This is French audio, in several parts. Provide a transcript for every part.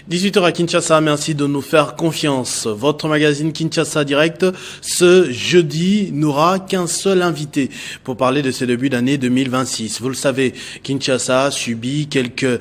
18h à Kinshasa, merci de nous faire confiance. Votre magazine Kinshasa Direct, ce jeudi, n'aura qu'un seul invité pour parler de ce début d'année 2026. Vous le savez, Kinshasa subit quelques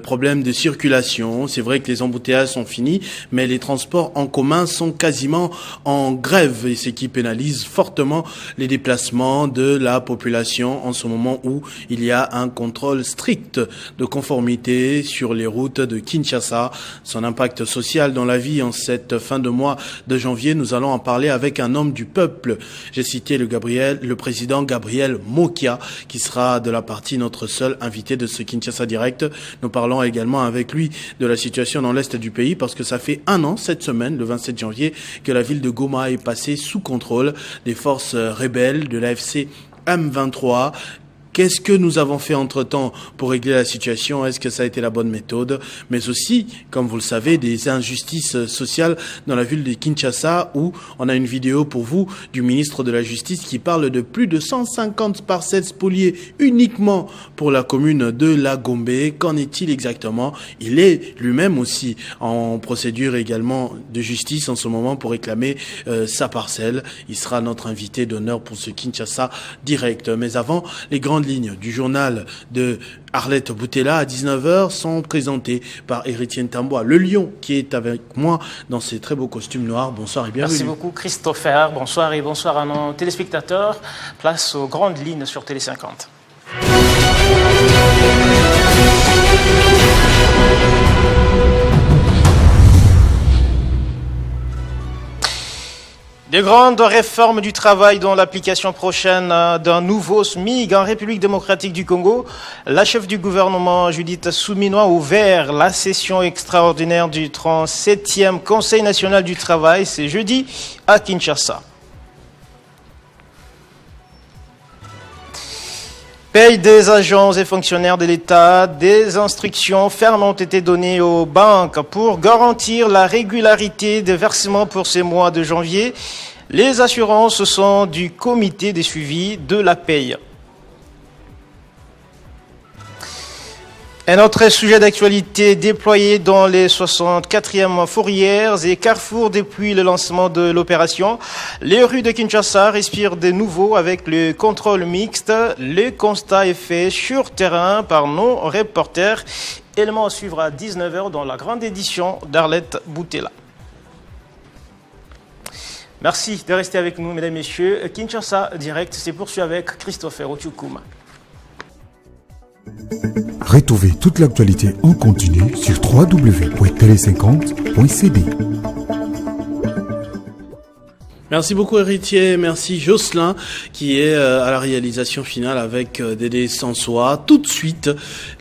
problèmes de circulation. C'est vrai que les embouteillages sont finis, mais les transports en commun sont quasiment en grève, et ce qui pénalise fortement les déplacements de la population en ce moment où il y a un contrôle strict de conformité sur les routes de Kinshasa. Son impact social dans la vie en cette fin de mois de janvier, nous allons en parler avec un homme du peuple. J'ai cité le président Gabriel Mokia, qui sera de la partie notre seul invité de ce Kinshasa Direct. Nous parlons également avec lui de la situation dans l'est du pays, parce que ça fait un an cette semaine, le 27 janvier, que la ville de Goma est passée sous contrôle des forces rebelles de l'AFC M23. Qu'est-ce que nous avons fait entre-temps pour régler la situation? Est-ce que ça a été la bonne méthode? Mais aussi, comme vous le savez, des injustices sociales dans la ville de Kinshasa, où on a une vidéo pour vous du ministre de la Justice qui parle de plus de 150 parcelles spoliées uniquement pour la commune de La Gombe. Qu'en est-il exactement? Il est lui-même aussi en procédure également de justice en ce moment pour réclamer sa parcelle. Il sera notre invité d'honneur pour ce Kinshasa Direct. Mais avant, les grandes lignes du journal de Arlette Boutella à 19h sont présentées par Héritier Ntamboa, le lion qui est avec moi dans ses très beaux costumes noirs. Bonsoir et bienvenue. Merci beaucoup Christopher, bonsoir et bonsoir à nos téléspectateurs. Place aux grandes lignes sur Télé 50. De grandes réformes du travail dont l'application prochaine d'un nouveau SMIG en République démocratique du Congo. La chef du gouvernement, Judith Suminwa, a ouvert la session extraordinaire du 37e Conseil national du travail. C'est jeudi à Kinshasa. Paye des agents et fonctionnaires de l'État, des instructions fermes ont été données aux banques pour garantir la régularité des versements pour ces mois de janvier. Les assurances sont du comité de suivi de la paye. Un autre sujet d'actualité déployé dans les 64e fourrières et carrefours depuis le lancement de l'opération. Les rues de Kinshasa respirent de nouveau avec le contrôle mixte. Le constat est fait sur terrain par nos reporters. Élément à suivre à 19h dans la grande édition d'Arlette Boutella. Merci de rester avec nous, mesdames et messieurs. Kinshasa Direct se poursuit avec Christopher Otukouma. Retrouvez toute l'actualité en continu sur www.tele50.cd. Merci beaucoup Héritier, merci Jocelyn qui est à la réalisation finale avec Dédé Sansoa. Tout de suite,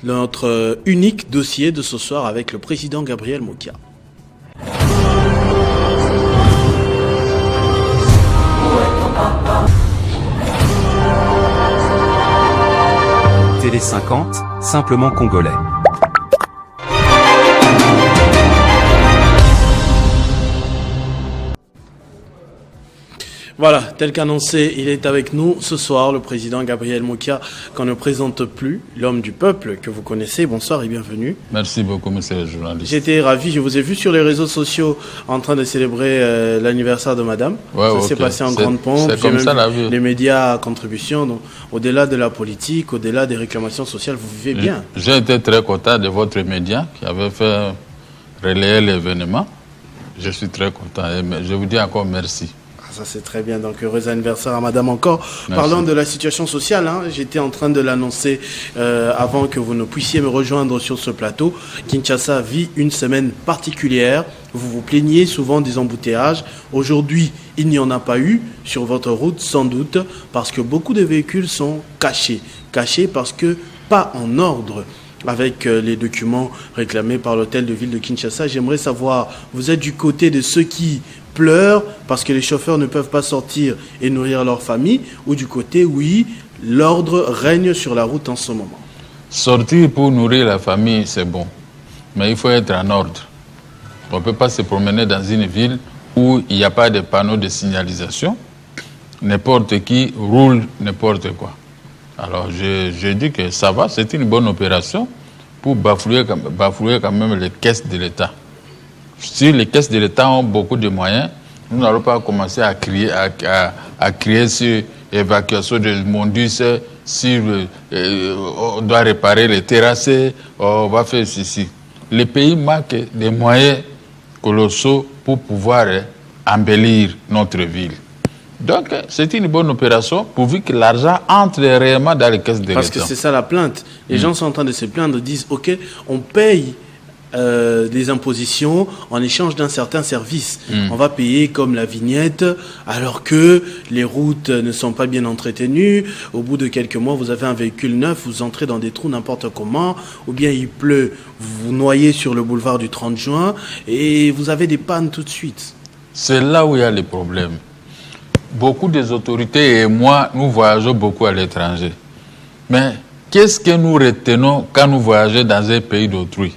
notre unique dossier de ce soir avec le président Gabriel Mokia. Télé 50, simplement congolais. Voilà, tel qu'annoncé, il est avec nous ce soir, le président Gabriel Mokia, qu'on ne présente plus, l'homme du peuple que vous connaissez. Bonsoir et bienvenue. Merci beaucoup, monsieur le journaliste. J'étais ravi, je vous ai vu sur les réseaux sociaux en train de célébrer l'anniversaire de madame. Ouais, ça s'est passé en grande pompe. C'est comme ça la vie. Les médias à contribution, donc au-delà de la politique, au-delà des réclamations sociales, vous vivez bien. J'ai été très content de votre média qui avait fait relayer l'événement. Je suis très content et je vous dis encore merci. Ça c'est très bien, donc heureux anniversaire à madame encore. Merci. Parlons de la situation sociale, j'étais en train de l'annoncer avant que vous ne puissiez me rejoindre sur ce plateau. Kinshasa vit une semaine particulière, vous vous plaignez souvent des embouteillages. Aujourd'hui, il n'y en a pas eu sur votre route sans doute parce que beaucoup de véhicules sont cachés parce que pas en ordre. Avec les documents réclamés par l'hôtel de ville de Kinshasa, j'aimerais savoir, vous êtes du côté de ceux qui pleurent parce que les chauffeurs ne peuvent pas sortir et nourrir leur famille, ou du côté, oui, l'ordre règne sur la route en ce moment? Sortir pour nourrir la famille, c'est bon, mais il faut être en ordre. On ne peut pas se promener dans une ville où il n'y a pas de panneaux de signalisation. N'importe qui roule n'importe quoi. Alors, je dis que ça va, c'est une bonne opération pour bafouer quand même les caisses de l'État. si les caisses de l'État ont beaucoup de moyens, nous n'allons pas commencer à crier sur l'évacuation de Mondus, si on doit réparer les terrasses, on va faire ceci. Le pays manque des moyens colossaux pour pouvoir embellir notre ville. Donc, c'est une bonne opération pourvu que l'argent entre réellement dans les caisses de l'État. Parce que c'est ça la plainte. Les gens sont en train de se plaindre, disent, OK, on paye des impositions en échange d'un certain service. On va payer comme la vignette, alors que les routes ne sont pas bien entretenues. Au bout de quelques mois, vous avez un véhicule neuf, vous entrez dans des trous n'importe comment, ou bien il pleut, vous vous noyez sur le boulevard du 30 juin, et vous avez des pannes tout de suite. C'est là où il y a les problèmes. Beaucoup des autorités et moi, nous voyageons beaucoup à l'étranger. Mais qu'est-ce que nous retenons quand nous voyageons dans un pays d'autrui?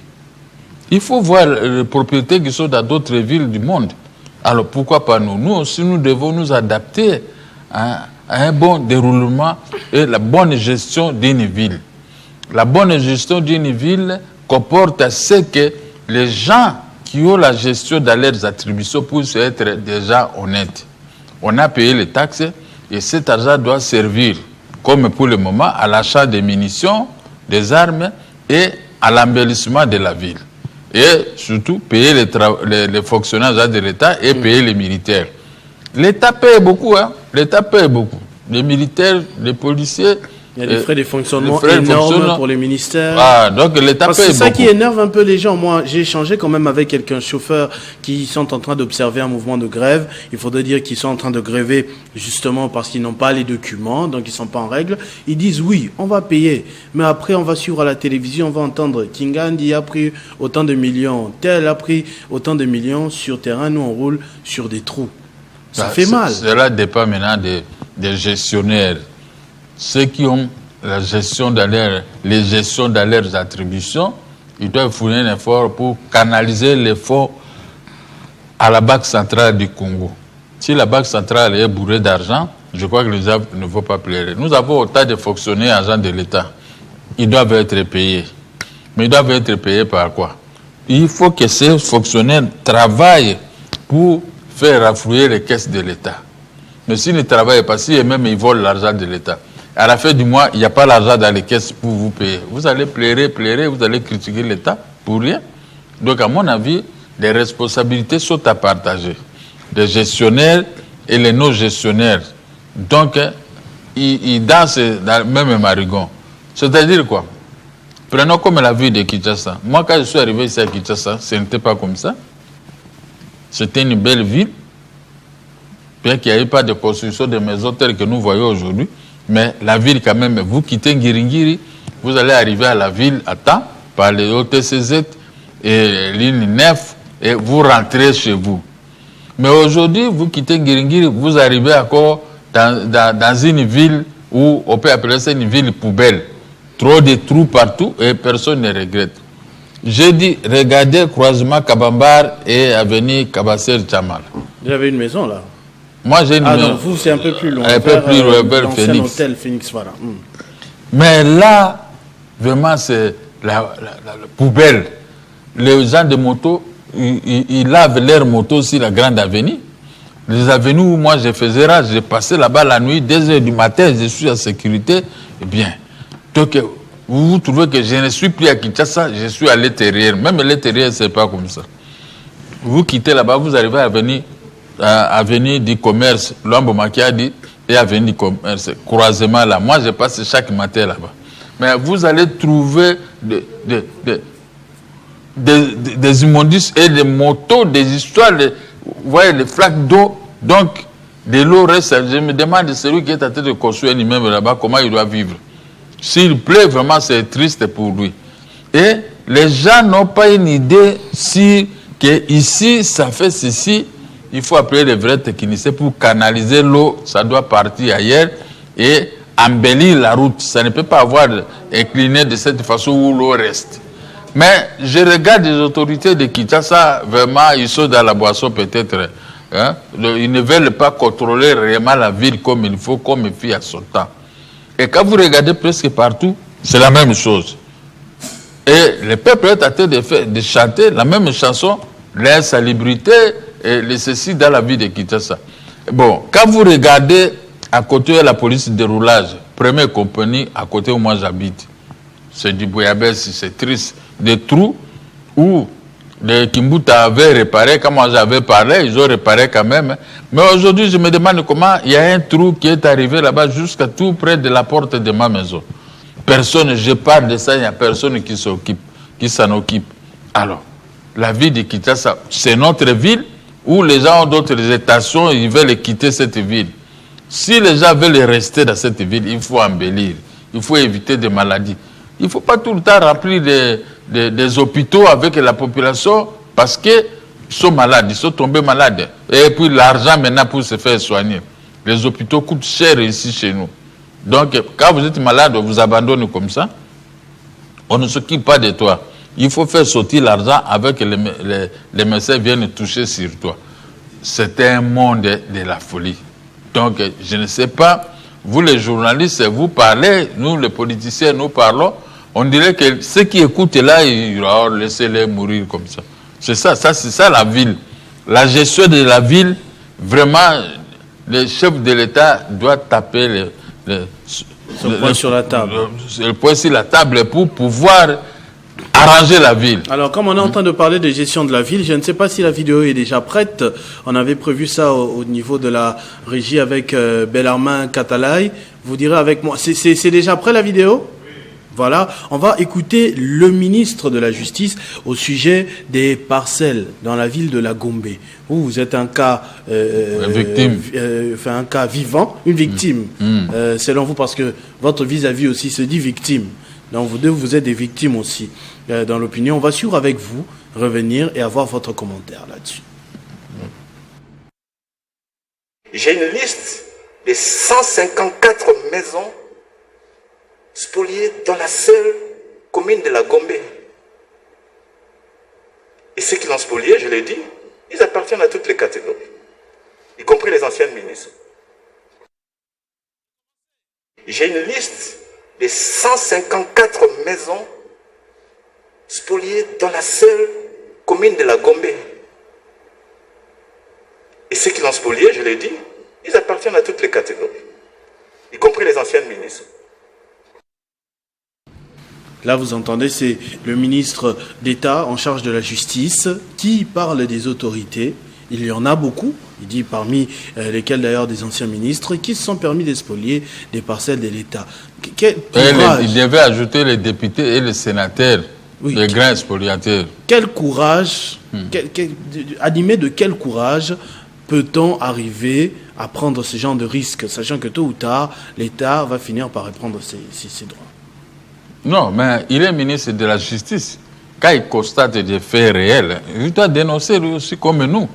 Il faut voir les propriétés qui sont dans d'autres villes du monde. Alors pourquoi pas nous? Nous aussi, nous devons nous adapter à un bon déroulement et la bonne gestion d'une ville. La bonne gestion d'une ville comporte à ce que les gens qui ont la gestion dans leurs attributions puissent être déjà honnêtes. On a payé les taxes et cet argent doit servir, comme pour le moment, à l'achat des munitions, des armes et à l'embellissement de la ville. Et surtout, payer les fonctionnaires de l'État et payer les militaires. L'État paye beaucoup, hein. L'État paye beaucoup. Les militaires, les policiers... Il y a des frais de fonctionnement énormes pour les ministères. Ah, donc l'État paye beaucoup. C'est ça qui énerve un peu les gens. Moi, j'ai échangé quand même avec quelques chauffeurs qui sont en train d'observer un mouvement de grève. Il faudrait dire qu'ils sont en train de gréver justement parce qu'ils n'ont pas les documents, donc ils ne sont pas en règle. Ils disent oui, on va payer. Mais après, on va suivre à la télévision, on va entendre Kingandi a pris autant de millions, tel a pris autant de millions sur terrain. Nous, on roule sur des trous. Ça fait mal. Cela dépend maintenant des gestionnaires. Ceux qui ont la gestion les gestions dans leurs attributions, ils doivent fournir un effort pour canaliser les fonds à la Banque centrale du Congo. Si la Banque centrale est bourrée d'argent, je crois que les gens ne vont pas pleurer. Nous avons autant de fonctionnaires agents de l'État. Ils doivent être payés. Mais ils doivent être payés par quoi? Il faut que ces fonctionnaires travaillent pour faire affluer les caisses de l'État. Mais s'ils ne travaillent pas, si même ils volent l'argent de l'État, à la fin du mois, il n'y a pas l'argent dans les caisses pour vous payer. Vous allez pleurer, vous allez critiquer l'État pour rien. Donc, à mon avis, les responsabilités sont à partager. Les gestionnaires et les non-gestionnaires. Donc, ils dansent dans le même marigon. C'est-à-dire quoi? Prenons comme la ville de Kinshasa. Moi, quand je suis arrivé ici à Kinshasa, ce n'était pas comme ça. C'était une belle ville. Bien qu'il n'y ait pas de construction de maisons telles que nous voyons aujourd'hui. Mais la ville, quand même, vous quittez Ngiringiri, vous allez arriver à la ville à temps, par les OTCZ et ligne 9, et vous rentrez chez vous. Mais aujourd'hui, vous quittez Ngiringiri, vous arrivez encore dans une ville où on peut appeler ça une ville poubelle. Trop de trous partout et personne ne regrette. J'ai dit, regardez croisement Kabambar et avenue Kabasser Tchamal. J'avais une maison là. Moi, j'ai une maison. Non, vous, c'est un peu plus loin. Un peu plus loin, vers Phoenix. Hôtel Phoenix, voilà. Mais là, vraiment, c'est la poubelle. Les gens de moto, ils lavent leurs motos sur la grande avenue. Les avenues où moi je faisais rage, j'ai passé là-bas la nuit, 2h du matin, je suis en sécurité. Eh bien, donc, vous trouvez que je ne suis plus à Kinshasa, je suis à l'intérieur. Même à l'intérieur, ce n'est pas comme ça. Vous quittez là-bas, vous arrivez à avenue du commerce, Luambo Makiadi et avenue du commerce, croisement là. Moi, je passe chaque matin là-bas. Mais vous allez trouver des immondices et des motos, des histoires, vous voyez, les flaques d'eau. Donc, de l'eau reste. Je me demande de celui qui est en train de construire un immeuble là-bas, comment il doit vivre. S'il pleut, vraiment, c'est triste pour lui. Et les gens n'ont pas une idée si que ici, ça fait ceci. Il faut appeler les vrais techniciens pour canaliser l'eau. Ça doit partir ailleurs et embellir la route. Ça ne peut pas avoir incliné de cette façon où l'eau reste. Mais je regarde les autorités de Kinshasa, vraiment, ils sont dans la boisson peut-être. Hein? Ils ne veulent pas contrôler réellement la ville comme il faut, comme il fait à son temps. Et quand vous regardez presque partout, c'est la même chose. Et le peuple est en train de chanter la même chanson l'insalubrité et les ceci dans la vie de Kinshasa. Bon, quand vous regardez à côté de la police de roulage, première compagnie à côté où moi j'habite, c'est du Boyabès, c'est triste. Des trous où les Kimbuta avaient réparé, quand moi j'avais parlé, ils ont réparé quand même. Mais aujourd'hui, je me demande comment il y a un trou qui est arrivé là-bas jusqu'à tout près de la porte de ma maison. Personne, je parle de ça, il n'y a personne qui s'en occupe. Alors, la ville de Kinshasa, c'est notre ville où les gens ont d'autres stations, ils veulent quitter cette ville. Si les gens veulent rester dans cette ville, il faut embellir, il faut éviter des maladies. Il ne faut pas tout le temps remplir des hôpitaux avec la population parce qu'ils sont malades, ils sont tombés malades. Et puis l'argent maintenant pour se faire soigner. Les hôpitaux coûtent cher ici chez nous. Donc quand vous êtes malade, on vous abandonne comme ça. On ne s'occupe pas de toi. Il faut faire sortir l'argent avec que les médecins viennent toucher sur toi. C'est un monde de la folie. Donc je ne sais pas, vous les journalistes, vous parlez, nous les politiciens, nous parlons. On dirait que ceux qui écoutent là, laissez-les mourir comme ça. C'est ça la ville. La gestion de la ville, vraiment, le chef de l'État doit taper le poing sur la table. Le poing sur la table pour pouvoir arranger la ville. Alors, comme on est en train de parler de gestion de la ville, je ne sais pas si la vidéo est déjà prête. On avait prévu ça au niveau de la régie avec Bellarmin Catalaï. Vous direz avec moi, c'est déjà prêt la vidéo ? Voilà, on va écouter le ministre de la Justice au sujet des parcelles dans la ville de la Gombe. Vous êtes un cas victime, un cas vivant, une victime, selon vous, parce que votre vis-à-vis aussi se dit victime. Donc vous deux, vous êtes des victimes aussi dans l'opinion. On va suivre avec vous, revenir et avoir votre commentaire là-dessus. J'ai une liste de 154 maisons spoliés dans la seule commune de la Gombe. Et ceux qui l'ont spolié, je l'ai dit, ils appartiennent à toutes les catégories, y compris les anciens ministres. J'ai une liste de 154 maisons spoliées dans la seule commune de la Gombe. Et ceux qui l'ont spolié, je l'ai dit, ils appartiennent à toutes les catégories, y compris les anciens ministres. Là, vous entendez, c'est le ministre d'État en charge de la justice qui parle des autorités. Il y en a beaucoup, il dit parmi lesquels d'ailleurs des anciens ministres, qui se sont permis de spolier des parcelles de l'État. Il devait ajouter les députés et les sénateurs, oui, les grands spoliateurs. Quel courage, animé de quel courage peut-on arriver à prendre ce genre de risque, sachant que tôt ou tard, l'État va finir par reprendre ses droits? Non, mais il est ministre de la Justice. Quand il constate des faits réels, il doit dénoncer lui aussi comme nous.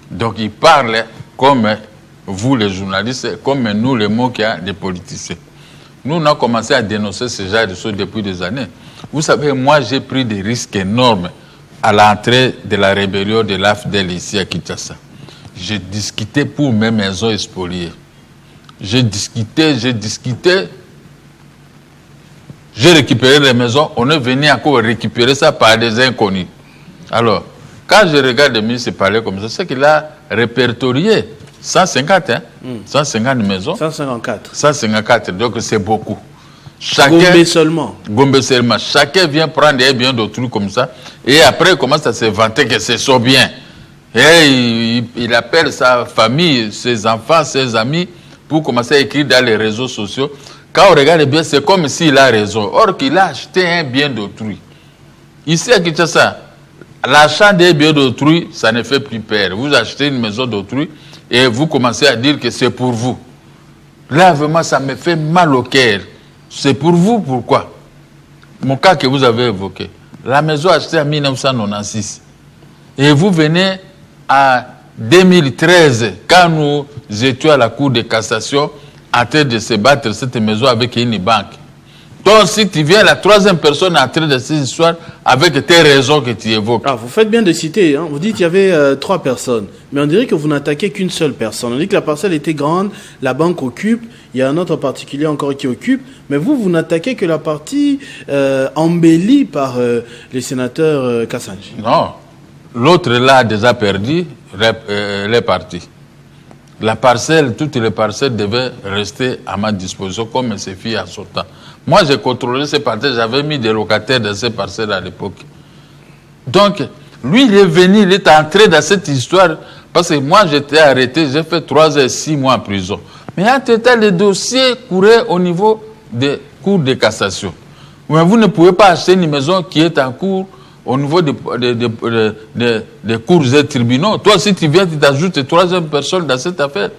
Donc il parle comme vous les journalistes, comme nous les mots qu'il y a des politiciens. Nous, on a commencé à dénoncer ce genre de choses depuis des années. Vous savez, moi j'ai pris des risques énormes à l'entrée de la rébellion de l'AFDEL ici à Kinshasa. J'ai discuté pour mes maisons spoliées. J'ai discuté. J'ai récupéré les maisons, on est venu encore récupérer ça par des inconnus. Alors, quand je regarde le ministre parler comme ça, c'est qu'il a répertorié 150, 150 maisons. 154. 154, donc c'est beaucoup. Gombe seulement. Gombe seulement. Chacun vient prendre un bien d'autrui comme ça, et après il commence à se vanter que c'est son bien. Et il appelle sa famille, ses enfants, ses amis, pour commencer à écrire dans les réseaux sociaux. Quand on regarde bien, c'est comme s'il a raison. Or qu'il a acheté un bien d'autrui. Ici à Kinshasa, l'achat des biens d'autrui, ça ne fait plus peur. Vous achetez une maison d'autrui et vous commencez à dire que c'est pour vous. Là, vraiment, ça me fait mal au cœur. C'est pour vous, pourquoi? Mon cas que vous avez évoqué. La maison achetée en 1996. Et vous venez à 2013, quand nous étions à la Cour de cassation, en train de se battre cette maison avec une banque. Donc, si tu viens la troisième personne en train de cette histoire avec tes raisons que tu évoques. Ah, vous faites bien de citer. Hein. Vous dites qu'il y avait 3 personnes. Mais on dirait que vous n'attaquez qu'une seule personne. On dit que la parcelle était grande, la banque occupe, il y a un autre particulier encore qui occupe. Mais vous n'attaquez que la partie embellie par les sénateurs Kassanji. Non. L'autre là a déjà perdu, elle est partie. La parcelle, toutes les parcelles devaient rester à ma disposition comme ces filles en sortant. Moi, j'ai contrôlé ces parcelles, j'avais mis des locataires dans ces parcelles à l'époque. Donc, lui, il est venu, il est entré dans cette histoire, parce que moi, j'étais arrêté, j'ai fait 3 et 6 mois en prison. Mais entre-temps, les dossiers couraient au niveau des cours de cassation. Mais vous ne pouvez pas acheter une maison qui est en cours au niveau des cours et tribunaux. Toi, si tu viens, tu t'ajoutes 3e personne dans cette affaire.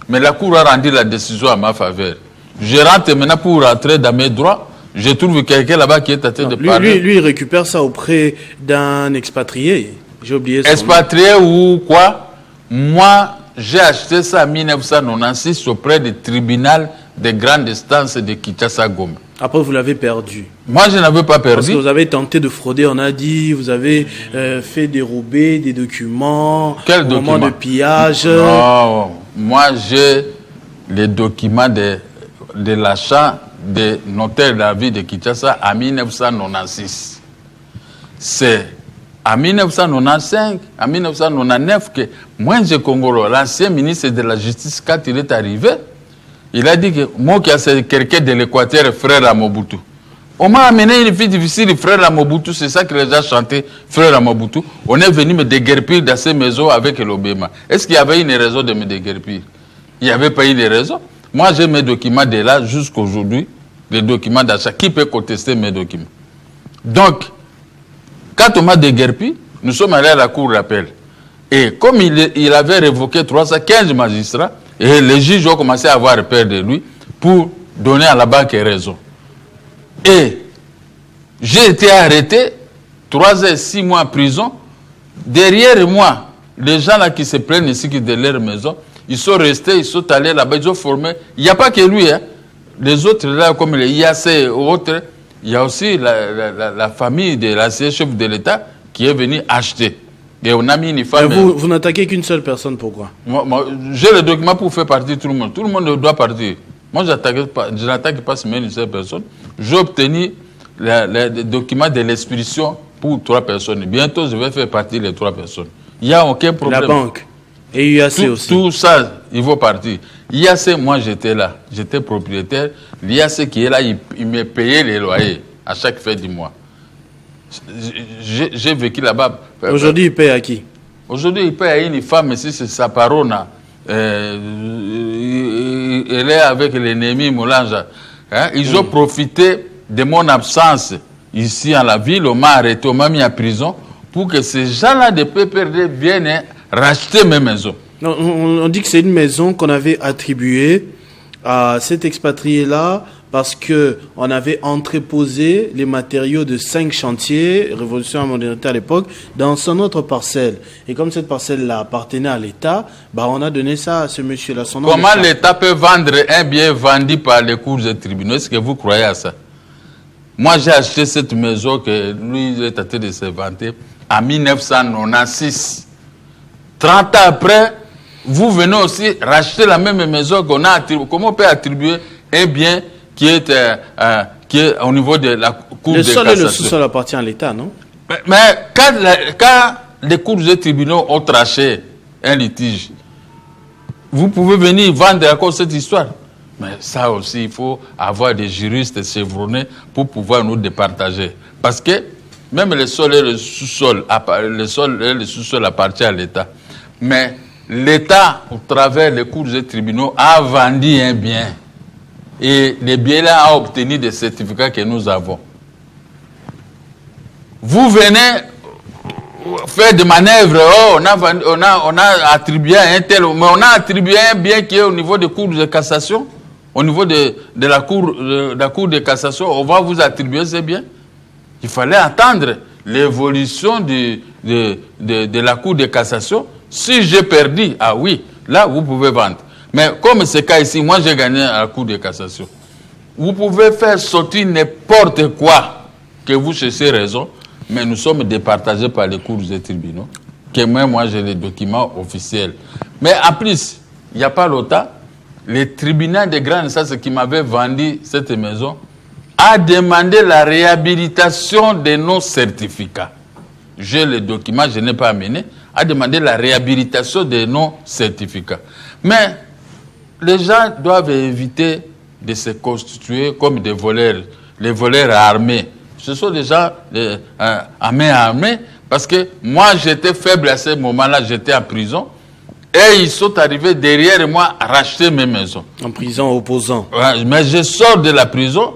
Mais la Cour a rendu la décision à ma faveur. Je rentre maintenant pour rentrer dans mes droits. Je trouve quelqu'un là-bas qui est en train de parler. Lui, il récupère ça auprès d'un expatrié. J'ai oublié ça. Expatrié ou quoi? Moi, j'ai acheté ça en 1996 auprès du tribunal de grande instance de Kinshasa-Gombe. Après, vous l'avez perdu. Moi, je n'avais pas perdu. Parce que vous avez tenté de frauder, on a dit, vous avez fait dérober des documents. Quel document? Au moment de pillage. Non, moi, j'ai les documents de l'achat des notaires de la ville de Kinshasa en 1996. C'est en 1995, en 1999 que Moïse Kongolo, l'ancien ministre de la Justice, quand il est arrivé, il a dit que moi, c'est quelqu'un de l'Équateur, frère à Mobutu. On m'a amené une fille difficile, frère à Mobutu, c'est ça que les gens chantaient, frère à Mobutu. On est venu me déguerpir dans ces maisons avec l'Obéma. Est-ce qu'il y avait une raison de me déguerpir? Il n'y avait pas eu de raison. Moi, j'ai mes documents de là jusqu'à aujourd'hui, les documents d'achat. Qui peut contester mes documents? Donc, quand on m'a déguerpi, nous sommes allés à la cour d'appel. Et comme il avait révoqué 315 magistrats, et les juges ont commencé à avoir peur de lui pour donner à la banque raison. Et j'ai été arrêté, 3 et 6 mois en prison. Derrière moi, les gens là qui se plaignent ici de leur maison, ils sont restés, ils sont allés là-bas, ils ont formé. Il n'y a pas que lui, hein. Les autres là, comme les IAC et autres, il y a aussi la famille de l'ancien chef de l'État qui est venue acheter. Et on a mis une femme. Vous n'attaquez qu'une seule personne, pourquoi? Moi, j'ai le document pour faire partir tout le monde. Tout le monde doit partir. Moi, je n'attaque pas seulement une seule personne. J'ai obtenu le document de l'expulsion pour 3 personnes. Bientôt, je vais faire partir les 3 personnes. Il n'y a aucun problème. La banque. Et IAC aussi. Tout ça, il faut partir. IAC, moi, j'étais là. J'étais propriétaire. L'IAC qui est là, il me payait les loyers à chaque fin du mois. J'ai vécu là-bas. Aujourd'hui, il paye à qui? Aujourd'hui, il paye à une femme, ici, c'est Saparona. Elle est avec l'ennemi Moulanja. Hein? Ils ont profité de mon absence ici en la ville. On m'a arrêté, on m'a mis en prison pour que ces gens-là de PPRD viennent racheter mes maisons. Non, on dit que c'est une maison qu'on avait attribuée à cet expatrié-là parce qu'on avait entreposé les matériaux de 5 chantiers, Révolution et Modernité à l'époque, dans son autre parcelle. Et comme cette parcelle-là appartenait à l'État, on a donné ça à ce monsieur-là. Comment l'État peut vendre un bien vendu par les cours et tribunaux? Est-ce que vous croyez à ça? Moi, j'ai acheté cette maison que lui est en train de se vanter en 1996. 30 ans après, vous venez aussi racheter la même maison qu'on a attribuée. Comment on peut attribuer un bien qui est au niveau de la Cour de cassation? Le sol et le sous-sol appartient à l'État, non? Mais quand les cours et tribunaux ont tranché un litige, vous pouvez venir vendre encore cette histoire. Mais ça aussi, il faut avoir des juristes chevronnés pour pouvoir nous départager. Parce que même le sol et le sous-sol, le sous-sol appartient à l'État. Mais l'État, au travers des cours et tribunaux, a vendu un bien. Et les biens-là ont obtenu des certificats que nous avons. Vous venez faire des manœuvres, on a attribué un tel, mais on a attribué un bien qui est au niveau des cours de cassation, au niveau de la cour de cassation, on va vous attribuer ces biens. Il fallait attendre l'évolution de la cour de cassation. Si j'ai perdu, ah oui, là vous pouvez vendre. Mais comme c'est le cas ici, moi j'ai gagné à la cour de cassation. Vous pouvez faire sortir n'importe quoi que vous cherchez raison, mais nous sommes départagés par les cours et tribunaux. Que moi j'ai les documents officiels. Mais en plus, il n'y a pas longtemps, le tribunal de grande instance qui m'avait vendu cette maison a demandé la réhabilitation de nos certificats. j'ai les documents, je n'ai pas amené, a demandé la réhabilitation des non-certificats. Mais les gens doivent éviter de se constituer comme des voleurs, les voleurs armés. Ce sont des gens à main armée, parce que moi j'étais faible à ce moment-là, j'étais en prison, et ils sont arrivés derrière moi à racheter mes maisons. En prison opposant. Ouais, mais je sors de la prison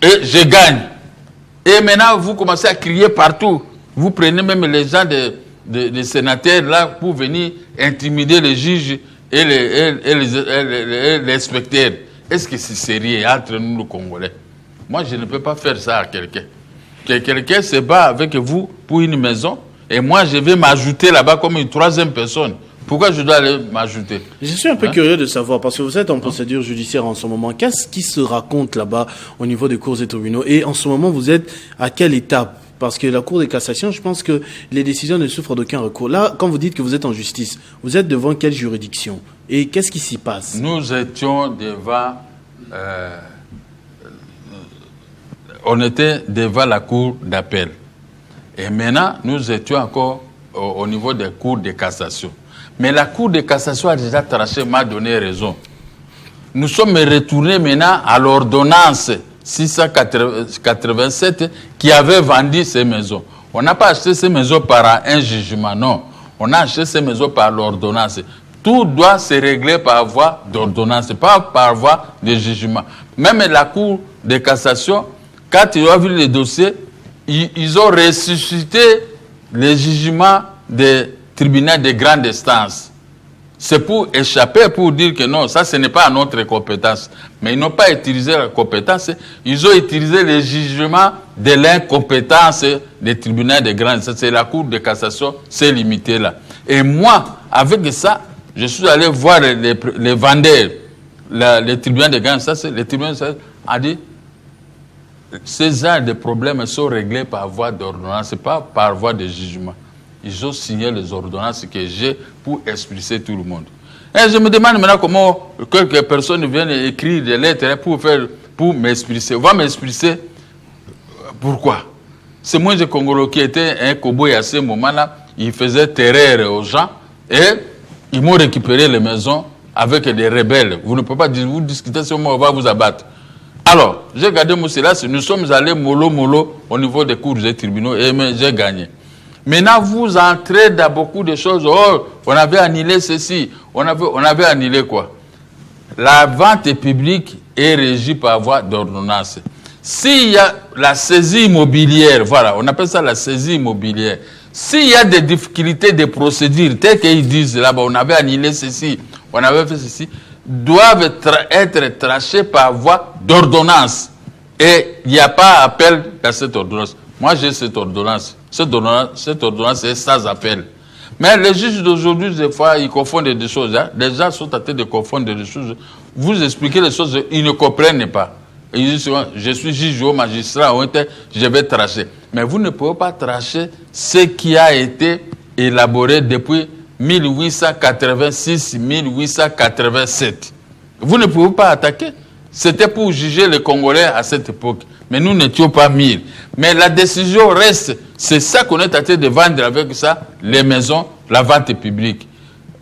et je gagne. Et maintenant vous commencez à crier partout. Vous prenez même les gens des sénateurs là pour venir intimider les juges et les inspecteurs. Est-ce que c'est sérieux entre nous, les Congolais? Moi, je ne peux pas faire ça à quelqu'un. Que quelqu'un se bat avec vous pour une maison, et moi, je vais m'ajouter là-bas comme une troisième personne. Pourquoi je dois aller m'ajouter? Je suis un peu curieux de savoir, parce que vous êtes en procédure judiciaire en ce moment. Qu'est-ce qui se raconte là-bas au niveau des cours et tribunaux? Et en ce moment, vous êtes à quelle étape? Parce que la Cour de cassation, je pense que les décisions ne souffrent d'aucun recours. Là, quand vous dites que vous êtes en justice, vous êtes devant quelle juridiction? Et qu'est-ce qui s'y passe? Nous étions devant... on était devant la Cour d'appel. Et maintenant, nous étions encore au niveau des cours de cassation. Mais la Cour de cassation a déjà tranché, m'a donné raison. Nous sommes retournés maintenant à l'ordonnance 687 qui avait vendu ces maisons. On n'a pas acheté ces maisons par un jugement, non. On a acheté ces maisons par l'ordonnance. Tout doit se régler par voie d'ordonnance, pas par voie de jugement. Même la Cour de cassation, quand ils ont vu les dossiers, ils ont ressuscité les jugements des tribunaux de grande instance. C'est pour échapper, pour dire que non, ça ce n'est pas à notre compétence. Mais ils n'ont pas utilisé la compétence, ils ont utilisé les jugements de l'incompétence des tribunaux de grande instance. C'est la Cour de cassation, c'est limité là. Et moi, avec ça, je suis allé voir les vendeurs, les tribunaux de grande instance. Les tribunaux de grande instance ont dit ces genres de problèmes sont réglés par voie d'ordonnance, pas par voie de jugement. Ils ont signé les ordonnances que j'ai pour expulser tout le monde. Et je me demande maintenant comment quelques personnes viennent écrire des lettres pour m'expulser. On va m'expulser. Pourquoi? C'est moi, le Congolais, qui était un cowboy à ce moment-là. Il faisait terreur aux gens et ils m'ont récupéré les maisons avec des rebelles. Vous ne pouvez pas vous discuter sur moi, on va vous abattre. Alors, j'ai gardé mon silence. Nous sommes allés mollo au niveau des cours des tribunaux et j'ai gagné. Maintenant, vous entrez dans beaucoup de choses. Oh, on avait annulé ceci. On avait annulé quoi? La vente publique est régie par voie d'ordonnance. S'il y a la saisie immobilière, voilà, on appelle ça la saisie immobilière. S'il y a des difficultés de procédure, telles qu'ils disent là-bas, on avait annulé ceci, on avait fait ceci, doivent être tranchées par voie d'ordonnance. Et il n'y a pas appel dans cette ordonnance. Moi, j'ai cette ordonnance. Cette ordonnance est sans appel. Mais les juges d'aujourd'hui, des fois, ils confondent des choses. Hein. Les gens sont en train de confondre des choses. Vous expliquez les choses, ils ne comprennent pas. Et ils disent souvent, je suis juge ou magistrat, je vais tracher. Mais vous ne pouvez pas tracher ce qui a été élaboré depuis 1886-1887. Vous ne pouvez pas attaquer. C'était pour juger les Congolais à cette époque. Mais nous n'étions pas 1000. Mais la décision reste. C'est ça qu'on est en train de vendre avec ça, les maisons, la vente publique.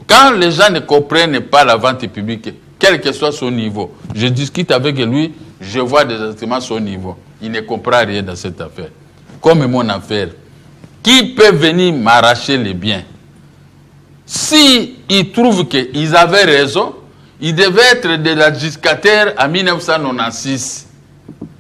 Quand les gens ne comprennent pas la vente publique, quel que soit son niveau, je discute avec lui, je vois exactement son niveau. Il ne comprend rien dans cette affaire. Comme mon affaire. Qui peut venir m'arracher les biens? Si ils trouvent qu'ils avaient raison, ils devaient être de l'adjudicateur en 1996.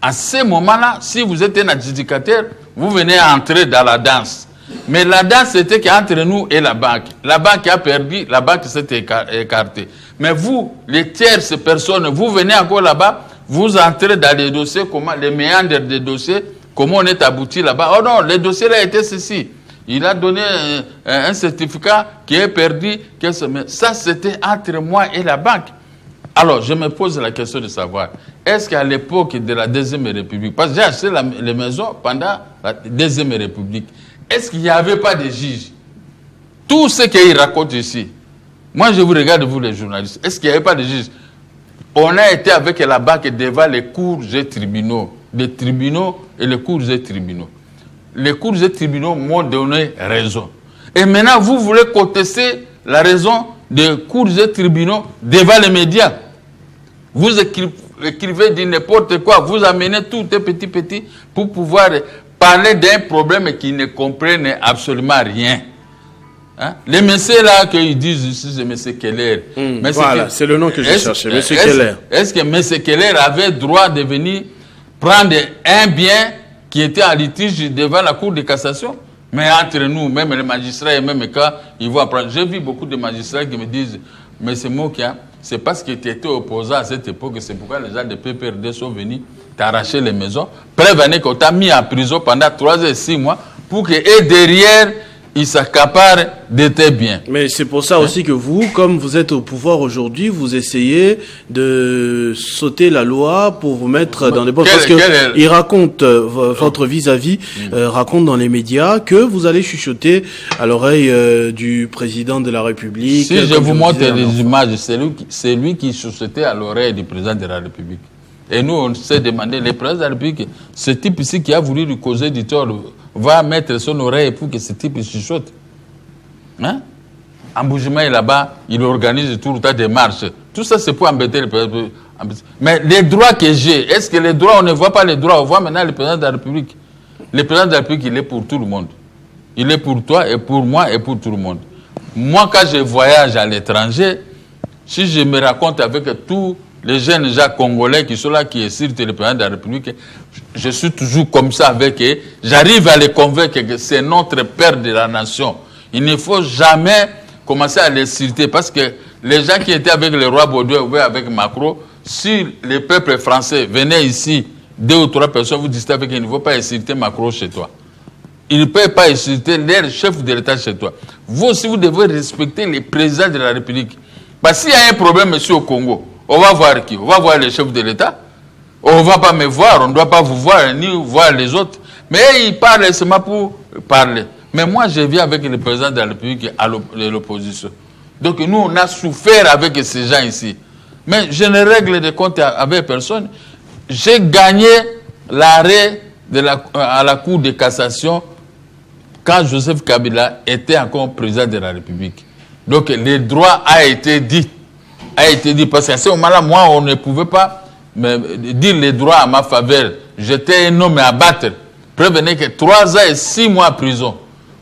À ce moment-là, si vous êtes un adjudicateur, vous venez entrer dans la danse. Mais la danse, c'était qu'entre nous et la banque. La banque a perdu, la banque s'est écartée. Mais vous, les tierces personnes, vous venez encore là-bas, vous entrez dans les dossiers, comment, les méandres des dossiers, comment on est abouti là-bas. Oh non, le dossier là était ceci. Il a donné un certificat qui est perdu. Ça, c'était entre moi et la banque. Alors, je me pose la question de savoir, est-ce qu'à l'époque de la Deuxième République, parce que j'ai acheté les maisons pendant la Deuxième République, est-ce qu'il n'y avait pas de juges? Tout ce qu'il raconte ici, moi je vous regarde, vous les journalistes, est-ce qu'il n'y avait pas de juges? On a été avec la banque devant les cours et tribunaux, les tribunaux et les cours et tribunaux. les cours et tribunaux m'ont donné raison. Et maintenant, vous voulez contester la raison des cours et tribunaux devant les médias. Vous écrivez de n'importe quoi, vous amenez tout petit pour pouvoir parler d'un problème qui ne comprennent absolument rien. Hein? Les messieurs là qu'ils disent ici, c'est M. Keller. Voilà, c'est le nom que je cherchais, M. Keller. Est-ce que M. Keller avait droit de venir prendre un bien qui était en litige devant la Cour de cassation? Mais entre nous, même les magistrats et même quand ils vont apprendre. J'ai vu beaucoup de magistrats qui me disent, mais c'est Mokia, c'est parce que tu étais opposant à cette époque, c'est pourquoi les gens de PPRD sont venus t'arracher les maisons. Prévenez qu'on t'a mis en prison pendant 3 et 6 mois pour que, et derrière, ils s'accaparent de tes biens. Mais c'est pour ça aussi que vous, comme vous êtes au pouvoir aujourd'hui, vous essayez de sauter la loi pour vous mettre dans les bonnes... Parce qu'il raconte, votre vis-à-vis, raconte dans les médias que vous allez chuchoter à l'oreille du président de la République. Si je vous montre les images, c'est lui qui chuchotait à l'oreille du président de la République. Et nous, on s'est demandé, le président de la République, ce type ici qui a voulu lui causer du tort, va mettre son oreille pour que ce type chuchote. Hein? En Bougima, là-bas, il organise tout le temps des marches. Tout ça, c'est pour embêter le président. Mais les droits que j'ai, est-ce que les droits, on ne voit pas les droits? On voit maintenant le président de la République. Le président de la République, il est pour tout le monde. Il est pour toi et pour moi et pour tout le monde. Moi, quand je voyage à l'étranger, si je me raconte avec tous les jeunes gens congolais qui sont là, qui exercent le président de la République, je suis toujours comme ça avec eux. J'arrive à les convaincre que c'est notre père de la nation. Il ne faut jamais commencer à les citer parce que les gens qui étaient avec le roi Baudouin ou avec Macron, si le peuple français venait ici, 2 ou 3 personnes, vous dites avec eux, il ne faut pas insulter Macron chez toi. Il ne peut pas insulter leur chef de l'État chez toi. Vous aussi, vous devez respecter les présidents de la République. Parce qu'il y a un problème ici au Congo, on va voir qui? On va voir les chefs de l'État. On ne va pas me voir, on ne doit pas vous voir, ni voir les autres. Mais ils parlent seulement pour parler. Mais moi, je viens avec le président de la République à l'opposition. Donc nous, on a souffert avec ces gens ici. Mais je ne règle des comptes avec personne. J'ai gagné l'arrêt à la Cour de cassation quand Joseph Kabila était encore président de la République. Donc le droit a été dit. Parce qu'à ce moment-là, moi, on ne pouvait pas me dire les droits à ma faveur. J'étais un homme à battre. Prévenez que 3 ans et 6 mois en prison.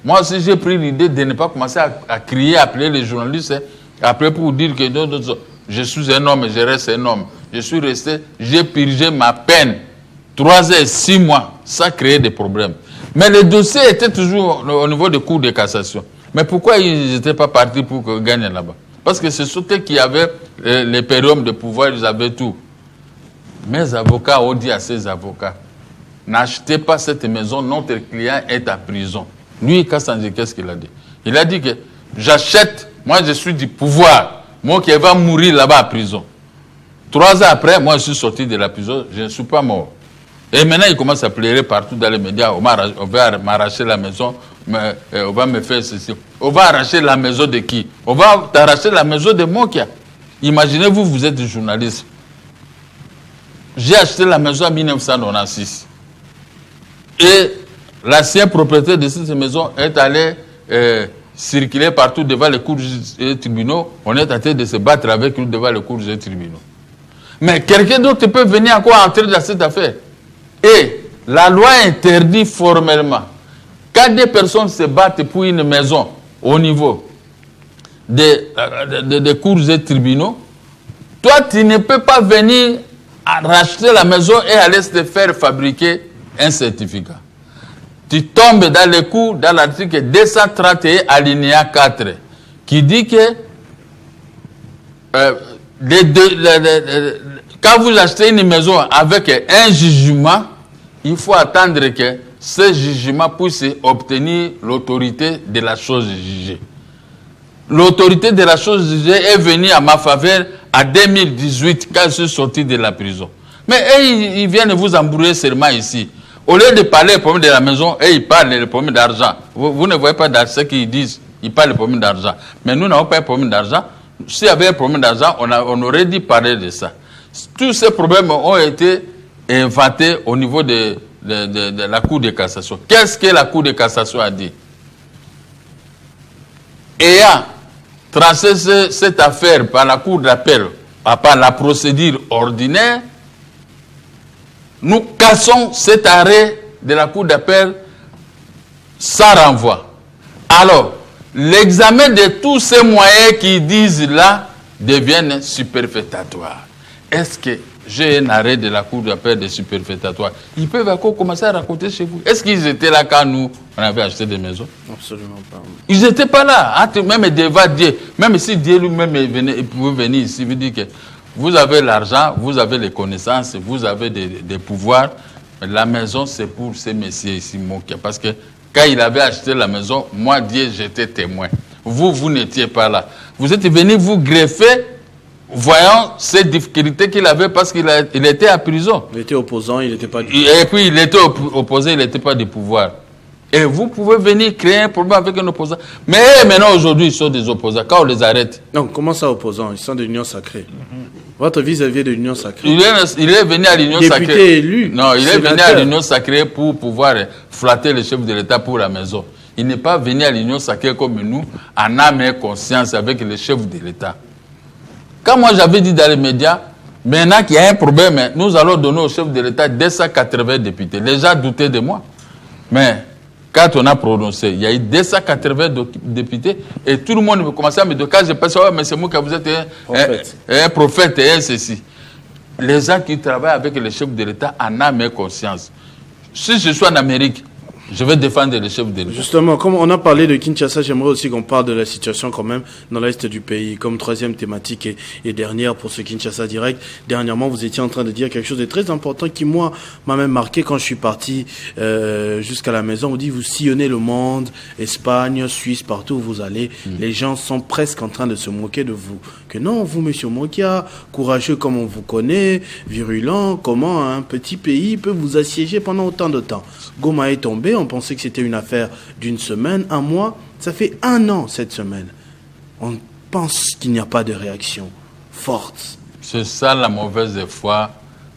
Moi aussi, j'ai pris l'idée de ne pas commencer à crier, à appeler les journalistes, après pour dire que non, je suis un homme, je reste un homme. Je suis resté, j'ai purgé ma peine. 3 ans et 6 mois, ça créait des problèmes. Mais le dossier était toujours au niveau des cours de cassation. Mais pourquoi ils n'étaient pas partis pour gagner là-bas? Parce que c'est ceux qui avaient les périums de pouvoir, ils avaient tout. Mes avocats ont dit à ces avocats, n'achetez pas cette maison, notre client est en prison. Lui, Kassanji, qu'est-ce qu'il a dit? Il a dit que j'achète, moi je suis du pouvoir, moi qui va mourir là-bas en prison. 3 ans après, moi je suis sorti de la prison, je ne suis pas mort. Et maintenant, il commence à pleurer partout dans les médias, on va m'arracher la maison, on va me faire ceci. On va arracher la maison de qui? On va t'arracher la maison de Mokia. Imaginez-vous, vous êtes journaliste. J'ai acheté la maison en 1996. Et l'ancien propriétaire de cette maison est allé circuler partout devant les cours et tribunaux. On est en train de se battre avec lui devant les cours et tribunaux. Mais quelqu'un d'autre peut venir encore entrer dans cette affaire. Et la loi interdit formellement, quand des personnes se battent pour une maison au niveau des cours et tribunaux, toi, tu ne peux pas venir racheter la maison et aller te faire fabriquer un certificat. Tu tombes dans les cours, dans l'article 231 alinéa 4, qui dit que quand vous achetez une maison avec un jugement, il faut attendre que ce jugement puisse obtenir l'autorité de la chose jugée. L'autorité de la chose jugée est venue à ma faveur en 2018 quand je suis sorti de la prison. Mais ils viennent vous embrouiller seulement ici. Au lieu de parler du problème de la maison, ils parlent du problème d'argent. Vous ne voyez pas ce qu'ils disent. Ils parlent du problème d'argent. Mais nous n'avons pas un problème d'argent. S'il y avait un problème d'argent, on aurait dû parler de ça. Tous ces problèmes ont été inventés au niveau de de la Cour de cassation. Qu'est-ce que la Cour de cassation a dit? Ayant tracé cette affaire par la Cour d'appel, par la procédure ordinaire, nous cassons cet arrêt de la Cour d'appel sans renvoi. Alors, l'examen de tous ces moyens qui disent là deviennent superfétatoires. Est-ce que j'ai un arrêt de la Cour d'appel de superfétatoire? Ils peuvent encore commencer à raconter chez vous. Est-ce qu'ils étaient là quand nous, on avait acheté des maisons? Absolument pas. Ils n'étaient pas là. Même devant Dieu, même si Dieu lui-même pouvait venir ici, il dit que vous avez l'argent, vous avez les connaissances, vous avez des pouvoirs. La maison, c'est pour ces messieurs ici, Mokia. Parce que quand il avait acheté la maison, moi, Dieu, j'étais témoin. Vous n'étiez pas là. Vous êtes venus vous greffer, voyant ces difficultés qu'il avait parce qu'il était à prison. Il était opposant, il n'était pas du Et puis, il était opposé, il n'était pas du pouvoir. Et vous pouvez venir créer un problème avec un opposant. Mais maintenant, aujourd'hui, ils sont des opposants. Quand on les arrête... Non, comment ça, opposants? Ils sont de l'Union sacrée. Votre vis-à-vis de l'Union sacrée. Il est venu à l'Union sacrée. Député élu. Non, il est venu à l'Union sacrée pour pouvoir flatter le chef de l'État pour la maison. Il n'est pas venu à l'Union sacrée comme nous, en âme et conscience avec le chef de l'État. Quand moi j'avais dit dans les médias, maintenant qu'il y a un problème, nous allons donner au chef de l'État 280 députés. Les gens doutaient de moi. Mais quand on a prononcé, il y a eu 280 députés et tout le monde commençait à me dire, quand je pense, oh, mais c'est moi que vous êtes un prophète et un ceci. Les gens qui travaillent avec le chef de l'État en âme et conscience. Si je suis en Amérique, je vais défendre le chef de l'État. Justement, comme on a parlé de Kinshasa, j'aimerais aussi qu'on parle de la situation quand même dans l'est du pays, comme troisième thématique et dernière pour ce Kinshasa Direct. Dernièrement, vous étiez en train de dire quelque chose de très important qui, moi, m'a même marqué quand je suis parti jusqu'à la maison. On dit, vous sillonnez le monde, Espagne, Suisse, partout où vous allez. Les gens sont presque en train de se moquer de vous. Que non, vous, monsieur Mokia, courageux comme on vous connaît, virulent, comment un petit pays peut vous assiéger pendant autant de temps? Goma est tombé, on pensait que c'était une affaire d'une semaine, un mois. Ça fait 1 an cette semaine. On pense qu'il n'y a pas de réaction forte. C'est ça la mauvaise foi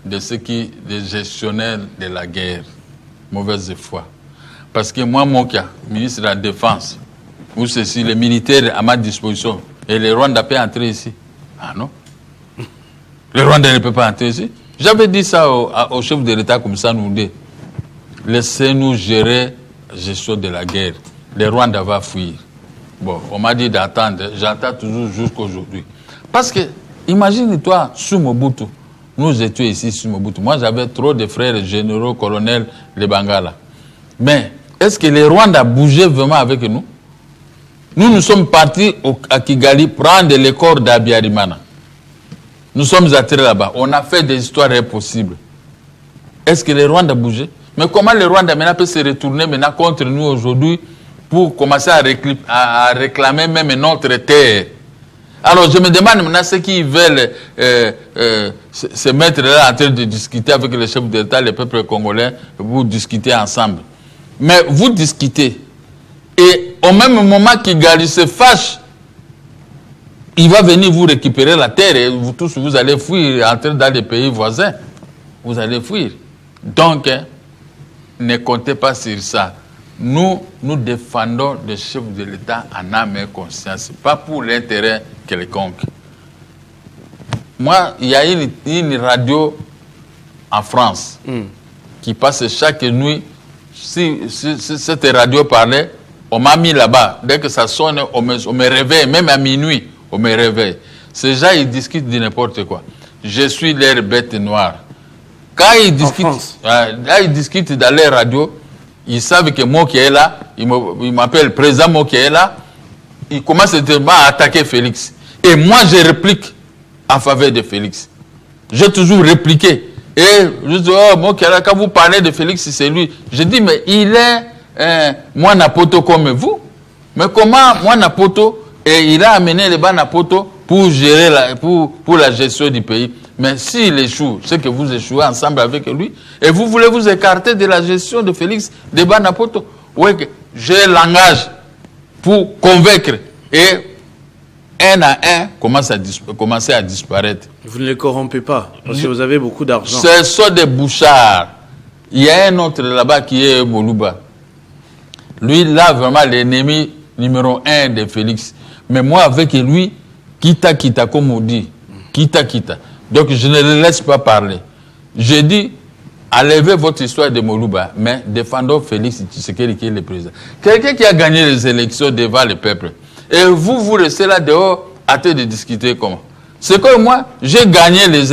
de ceux qui, les gestionnaires de la guerre. Mauvaise foi. Parce que moi, Mokia, ministre de la Défense, ou ceci, les militaires à ma disposition, et les Rwandais peuvent entrer ici. Ah non? Les Rwandais ne peuvent pas entrer ici. J'avais dit ça au chef de l'État comme ça, nous dit. Laissez-nous gérer la gestion de la guerre. Les Rwandais vont fuir. Bon, on m'a dit d'attendre. J'attends toujours jusqu'à aujourd'hui. Parce que, imagine-toi, sous Mobutu, nous étions ici sous Mobutu. Moi, j'avais trop de frères généraux, colonels, les Bangala. Mais, est-ce que les Rwandais bougeaient vraiment avec nous? Nous sommes partis à Kigali prendre les corps d'Abiyarimana. Nous sommes atterrés là-bas. On a fait des histoires impossibles. Est-ce que les Rwandais bougeaient? Mais comment les Rwandais maintenant peuvent se retourner maintenant contre nous aujourd'hui pour commencer à réclamer même notre terre? Alors je me demande maintenant ceux qui veulent se mettre là en train de discuter avec le chef de l'État, le peuple congolais, vous discutez ensemble. Mais vous discutez. Et au même moment qu'Igali se fâche, il va venir vous récupérer la terre et vous tous vous allez fuir, entrer dans les pays voisins. Vous allez fuir. Donc, ne comptez pas sur ça. Nous défendons le chef de l'État en âme et conscience, pas pour l'intérêt quelconque. Moi, il y a une radio en France qui passe chaque nuit. Si cette radio parlait, on m'a mis là-bas. Dès que ça sonne, on me réveille, même à minuit, on me réveille. Ces gens, ils discutent de n'importe quoi. Je suis leur bête noire. Quand ils discutent dans les radios, ils savent que moi qui est là, ils m'appellent président moi qui est là, ils commencent à attaquer Félix. Et moi, je réplique en faveur de Félix. J'ai toujours répliqué. Et je dis, oh, moi qui est là, quand vous parlez de Félix, c'est lui. Je dis, mais il est moi Napoto comme vous. Mais comment moi Napoto, et il a amené les Banapoto pour gérer pour la gestion du pays. Mais s'il échoue, c'est que vous échouez ensemble avec lui, et vous voulez vous écarter de la gestion de Félix de Banapoto. Oui, j'ai langage pour convaincre, et un à un commencer à disparaître. Vous ne les corrompez pas, parce que vous avez beaucoup d'argent. Ce sont des bouchards. Il y a un autre là-bas qui est Moluba. Lui, là, vraiment, l'ennemi numéro 1 de Félix. Mais moi, avec lui, kita, comme on dit. Kita. Donc, je ne le laisse pas parler. Je dis, enlevez votre histoire de Moluba, mais défendons Félix Tshisekedi qui est le président. Quelqu'un qui a gagné les élections devant le peuple. Et vous restez là dehors, à de discuter comment. C'est que moi, j'ai gagné les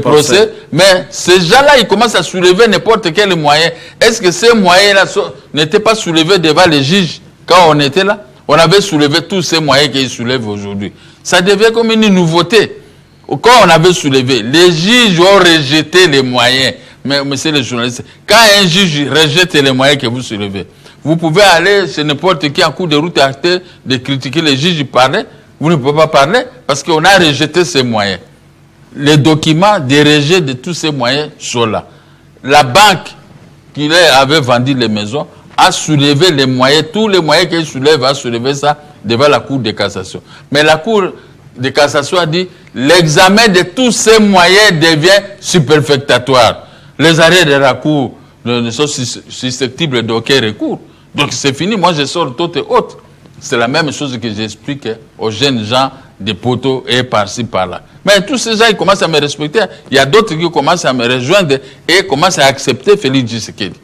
procès, mais ces gens-là, ils commencent à soulever n'importe quel moyen. Est-ce que ces moyens-là n'étaient pas soulevés devant les juges quand on était là? On avait soulevé tous ces moyens qu'ils soulèvent aujourd'hui. Ça devient comme une nouveauté. Quand on avait soulevé, les juges ont rejeté les moyens. Mais monsieur le journaliste, quand un juge rejette les moyens que vous soulevez, vous pouvez aller chez n'importe qui en cours de route et arrêter de critiquer les juges, parler. Vous ne pouvez pas parler parce qu'on a rejeté ces moyens. Les documents de rejet de tous ces moyens sont là. La banque qui avait vendu les maisons a soulevé les moyens, tous les moyens qu'elle soulève, a soulevé ça devant la Cour de cassation. Mais la Cour de cassation a dit l'examen de tous ces moyens devient superfectatoire. Les arrêts de la Cour ne sont susceptibles d'aucun recours. Donc c'est fini, moi je sors tout et autre. C'est la même chose que j'explique aux jeunes gens des poteaux et par-ci, par-là. Mais tous ces gens, ils commencent à me respecter. Il y a d'autres qui commencent à me rejoindre et commencent à accepter Félix Tshisekedi.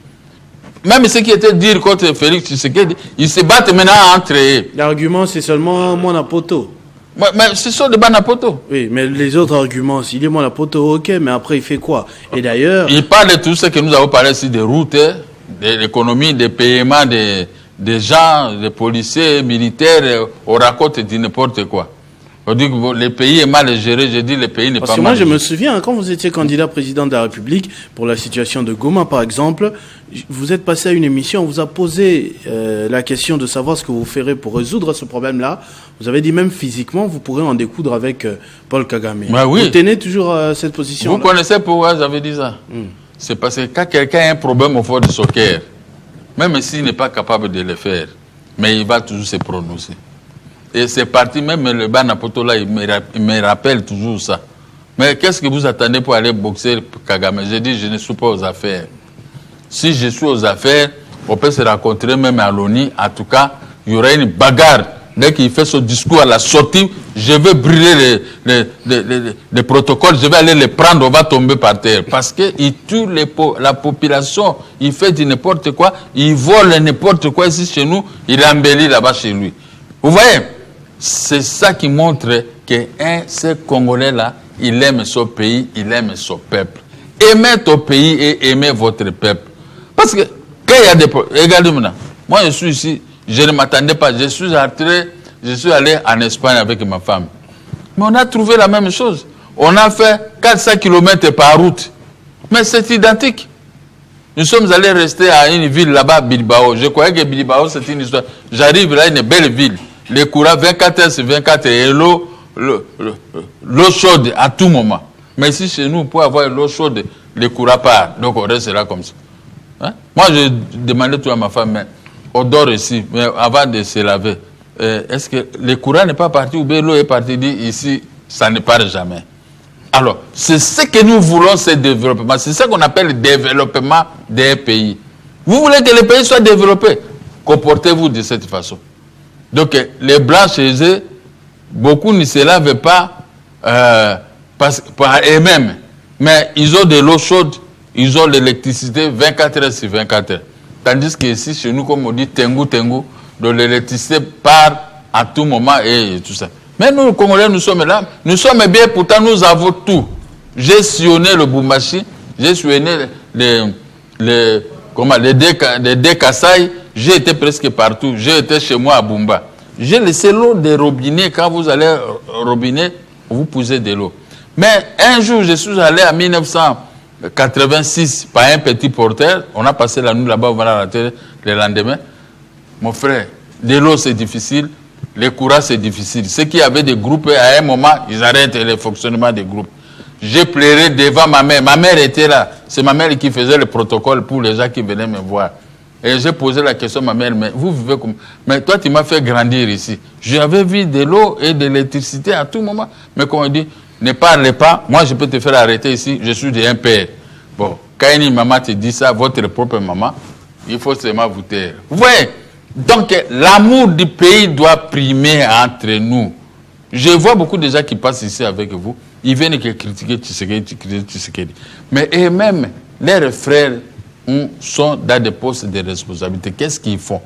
Même ceux qui étaient dire contre Félix Tshisekedi, ils se battent maintenant entre eux. L'argument, c'est seulement mon poto. Mais c'est ça de Banapoto. Oui, mais les autres arguments, s'il dit mon poto, ok, mais après il fait quoi? Et d'ailleurs... Il parle de tout ce que nous avons parlé ici, des routes, de l'économie, des paiements, des gens, des policiers, militaires, on raconte dit n'importe quoi. On dit que le pays est mal géré, je dis le pays n'est pas mal géré. Parce que moi je me souviens, quand vous étiez candidat président de la République, pour la situation de Goma par exemple, vous êtes passé à une émission, on vous a posé la question de savoir ce que vous ferez pour résoudre ce problème-là. Vous avez dit même physiquement, vous pourrez en découdre avec Paul Kagame. Bah oui. Vous tenez toujours cette position. Vous connaissez pourquoi j'avais dit ça? C'est parce que quand quelqu'un a un problème au fond de son cœur, même s'il n'est pas capable de le faire, mais il va toujours se prononcer. Et c'est parti, même le Banapoto là, il me rappelle toujours ça. Mais qu'est-ce que vous attendez pour aller boxer Kagame? J'ai dit, je ne suis pas aux affaires. Si je suis aux affaires, on peut se rencontrer même à l'ONU. En tout cas, il y aura une bagarre. Dès qu'il fait son discours à la sortie, je vais brûler les protocoles, je vais aller les prendre, on va tomber par terre. Parce qu'il tue la population, il fait du n'importe quoi, il vole n'importe quoi ici chez nous, il embellit là-bas chez lui. Vous voyez, c'est ça qui montre que ce Congolais-là, il aime son pays, il aime son peuple. Aimez ton pays et aimez votre peuple. Parce que quand il y a des problèmes, regardez-moi, moi je suis ici, je ne m'attendais pas. Je suis allé en Espagne avec ma femme. Mais on a trouvé la même chose. On a fait 400 km par route. Mais c'est identique. Nous sommes allés rester à une ville là-bas, Bilbao. Je croyais que Bilbao, c'est une histoire. J'arrive là, une belle ville. Les courants, 24 heures sur 24 et l'eau chaude à tout moment. Mais ici, chez nous, pour avoir l'eau chaude, les courants partent. Donc on reste là comme ça. Hein? Moi, je demandais tout à ma femme, mais on dort ici, mais avant de se laver, est-ce que le courant n'est pas parti ou bien l'eau est partie? Dit ici, ça ne part jamais. Alors, c'est ce que nous voulons, ce développement. C'est ça qu'on appelle le développement des pays. Vous voulez que les pays soient développés? Comportez-vous de cette façon. Donc, les Blancs chez eux, beaucoup ne se lavent pas par eux-mêmes. Mais ils ont de l'eau chaude, ils ont l'électricité 24 heures sur 24 heures. Tandis qu'ici, chez nous, comme on dit, tengu, donc l'électricité part à tout moment et tout ça. Mais nous, les Congolais, nous sommes là. Nous sommes bien, pourtant, nous avons tout. J'ai sillonné le Bumbashi, j'ai sillonné les deux Kassai, j'ai été presque partout. J'ai été chez moi à Bumba. J'ai laissé l'eau des robinets. Quand vous allez au robinet, vous posez de l'eau. Mais un jour, je suis allé en 1986 par un petit porteur. On a passé la nuit là-bas, on va la terre le lendemain. Mon frère, de l'eau c'est difficile, les courants c'est difficile. Ceux qui avaient des groupes, à un moment, ils arrêtent le fonctionnement des groupes. J'ai pleuré devant ma mère. Ma mère était là. C'est ma mère qui faisait le protocole pour les gens qui venaient me voir. Et j'ai posé la question à ma mère, mais vous vivez comme... Mais toi, tu m'as fait grandir ici. J'avais vu de l'eau et de l'électricité à tout moment. Mais comme on dit, ne parlez pas, moi je peux te faire arrêter ici, je suis un père. Bon, Quand une maman te dit ça, votre propre maman, il faut seulement vous taire. Vous voyez? Donc, l'amour du pays doit primer entre nous. Je vois beaucoup de gens qui passent ici avec vous. Ils viennent critiquer Tshisekedi. Mais eux-mêmes, leurs frères sont dans des postes de responsabilité. Qu'est-ce qu'ils font?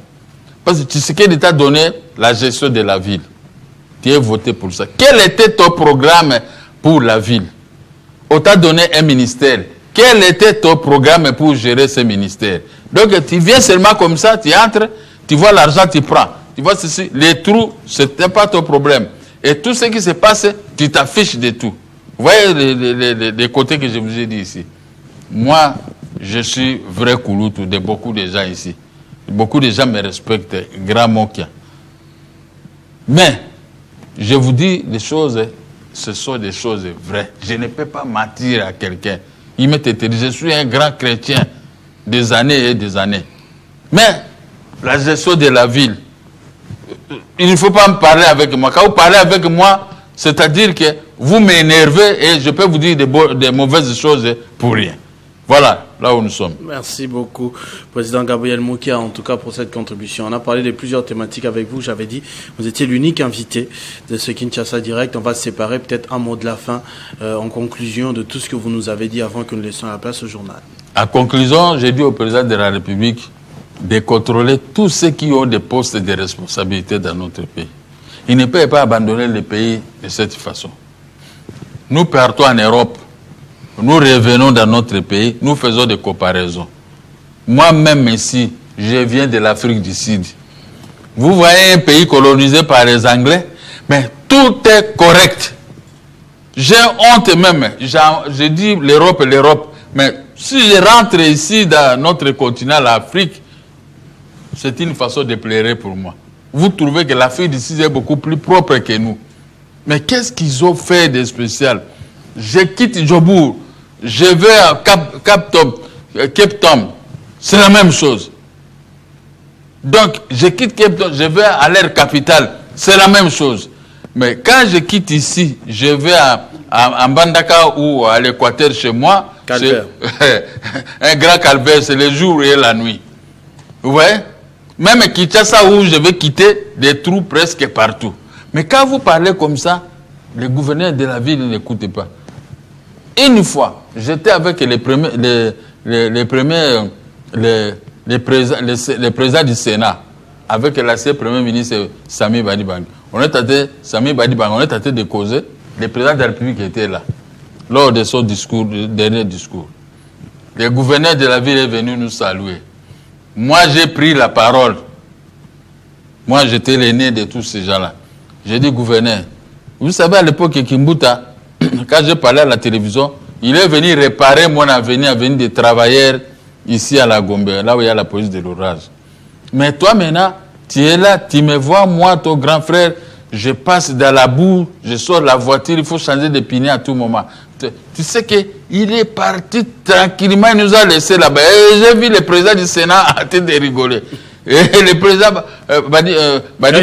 Parce que Tshisekedi t'a donné la gestion de la ville. Tu as voté pour ça. Quel était ton programme pour la ville? On t'a donné un ministère. Quel était ton programme pour gérer ce ministère? Donc, tu viens seulement comme ça, tu entres, tu vois l'argent, tu prends. Tu vois ceci, les trous, ce n'est pas ton problème. Et tout ce qui se passe, tu t'affiches de tout. Vous voyez les côtés que je vous ai dit ici. Moi, je suis vrai Kouloutou de beaucoup de gens ici. Beaucoup de gens me respectent, grand Mokia. Mais, je vous dis des choses, ce sont des choses vraies. Je ne peux pas mentir à quelqu'un. Il m'est été dit, je suis un grand chrétien des années et des années. Mais, la gestion de la ville, il ne faut pas me parler avec moi. Quand vous parlez avec moi, c'est-à-dire que vous m'énervez et je peux vous dire des mauvaises choses pour rien. Voilà, là où nous sommes. Merci beaucoup, Président Gabriel Mokia, en tout cas pour cette contribution. On a parlé de plusieurs thématiques avec vous. J'avais dit, vous étiez l'unique invité de ce Kinshasa Direct. On va se séparer, peut-être un mot de la fin, en conclusion de tout ce que vous nous avez dit avant que nous laissions la place au journal. En conclusion, j'ai dit au Président de la République de contrôler tous ceux qui ont des postes de responsabilité dans notre pays. Il ne peut pas abandonner le pays de cette façon. Nous partons en Europe. Nous revenons dans notre pays, nous faisons des comparaisons. Moi-même ici, je viens de l'Afrique du Sud. Vous voyez un pays colonisé par les Anglais, mais tout est correct. J'ai honte même, je dis l'Europe, mais si je rentre ici dans notre continent, l'Afrique, c'est une façon de pleurer pour moi. Vous trouvez que l'Afrique du Sud est beaucoup plus propre que nous. Mais qu'est-ce qu'ils ont fait de spécial? Je quitte Djobour, je vais à Cape Town, c'est la même chose. Donc, je quitte Cape Town, je vais à leur capitale, c'est la même chose. Mais quand je quitte ici, je vais à Mbandaka ou à l'Équateur chez moi, un grand calvaire, c'est le jour et la nuit. Vous voyez? Même Kinshasa où je vais quitter, des trous presque partout. Mais quand vous parlez comme ça, le gouverneur de la ville n'écoute pas. Une fois, j'étais avec les présidents du Sénat, avec l'ancien premier ministre Sami Badibang. On est en train de causer. Le président de la République était là, lors de son discours, dernier discours. Le gouverneur de la ville est venu nous saluer. Moi, j'ai pris la parole. Moi, j'étais l'aîné de tous ces gens-là. J'ai dit, gouverneur, vous savez, à l'époque, Kimbuta, quand j'ai parlé à la télévision, il est venu réparer mon avenir des travailleurs ici à la Gombe, là où il y a la police de l'orage. Mais toi, maintenant, tu es là, tu me vois, moi, ton grand frère, je passe dans la boue, je sors de la voiture, il faut changer de pneu à tout moment. Tu sais qu'il est parti tranquillement, il nous a laissé là-bas. Et j'ai vu le président du Sénat en train de rigoler. Et le président il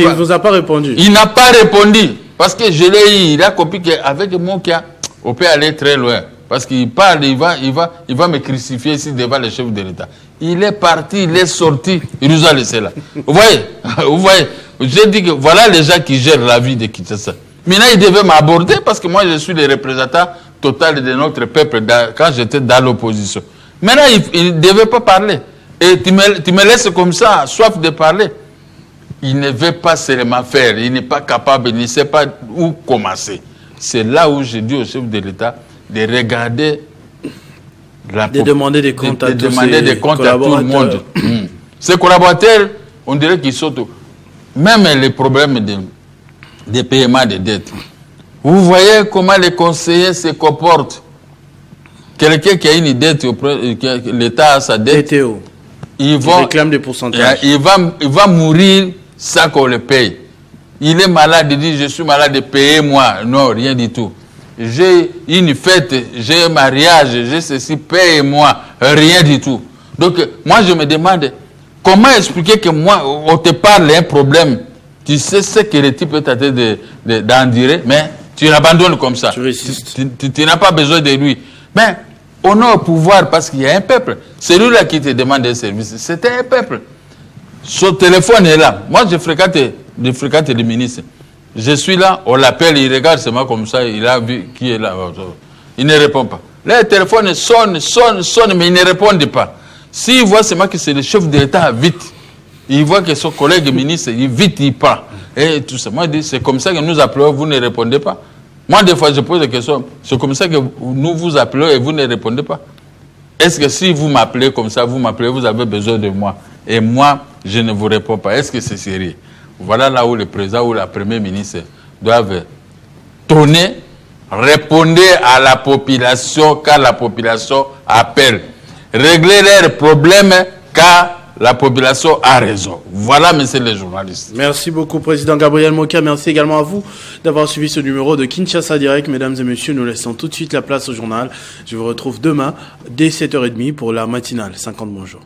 ne vous a pas répondu. Il n'a pas répondu. Parce que je l'ai eu, il a compris qu'avec mon cas, on peut aller très loin. Parce qu'il parle, il va me crucifier ici devant le chef de l'État. Il est parti, il est sorti, il nous a laissé là. Vous voyez, j'ai dit que voilà les gens qui gèrent la vie de Kinshasa. Maintenant, ils devaient m'aborder parce que moi, je suis le représentant total de notre peuple quand j'étais dans l'opposition. Maintenant, ils ne devaient pas parler. Et tu me laisses comme ça, soif de parler. Il ne veut pas seulement faire, il n'est pas capable, il ne sait pas où commencer. C'est là où j'ai dit au chef de l'État de regarder de demander des comptes à tout le monde. Ces collaborateurs, on dirait qu'ils sont même les problèmes de paiement des dettes. Vous voyez comment les conseillers se comportent. Quelqu'un qui a une dette, l'État a sa dette, il réclame des pourcentages. Il va mourir sans qu'on le paye. Il est malade, il dit je suis malade, payez-moi. Non, rien du tout. J'ai une fête, j'ai un mariage, j'ai ceci, payez-moi. Rien du tout. Donc, moi, je me demande, comment expliquer que moi, on te parle d'un problème, tu sais ce que le type est en train d'endurer, mais tu l'abandonnes comme ça. Tu résistes. Tu n'as pas besoin de lui. Mais on est au pouvoir parce qu'il y a un peuple. Celui-là qui te demande des services, c'était un peuple. Son téléphone est là. Moi, je fréquente le ministre. Je suis là, on l'appelle, il regarde seulement comme ça, il a vu qui est là. Il ne répond pas. Là, le téléphone sonne, mais il ne répond pas. S'il voit seulement que c'est le chef de l'État, vite. Il voit que son collègue ministre, il part. Et tout ça. Moi, je dis, c'est comme ça que nous appelons, vous ne répondez pas. Moi, des fois, je pose des questions. C'est comme ça que nous vous appelons et vous ne répondez pas. Est-ce que si vous m'appelez comme ça, vous avez besoin de moi. Et moi, je ne vous réponds pas. Est-ce que c'est sérieux? Voilà là où le président ou la première ministre doivent tonner, répondre à la population quand la population appelle. Régler leurs problèmes quand la population a raison. Voilà, messieurs les journalistes. Merci beaucoup, Président Gabriel Moka. Merci également à vous d'avoir suivi ce numéro de Kinshasa Direct. Mesdames et messieurs, nous laissons tout de suite la place au journal. Je vous retrouve demain dès 7h30 pour la matinale. 50 bonjour.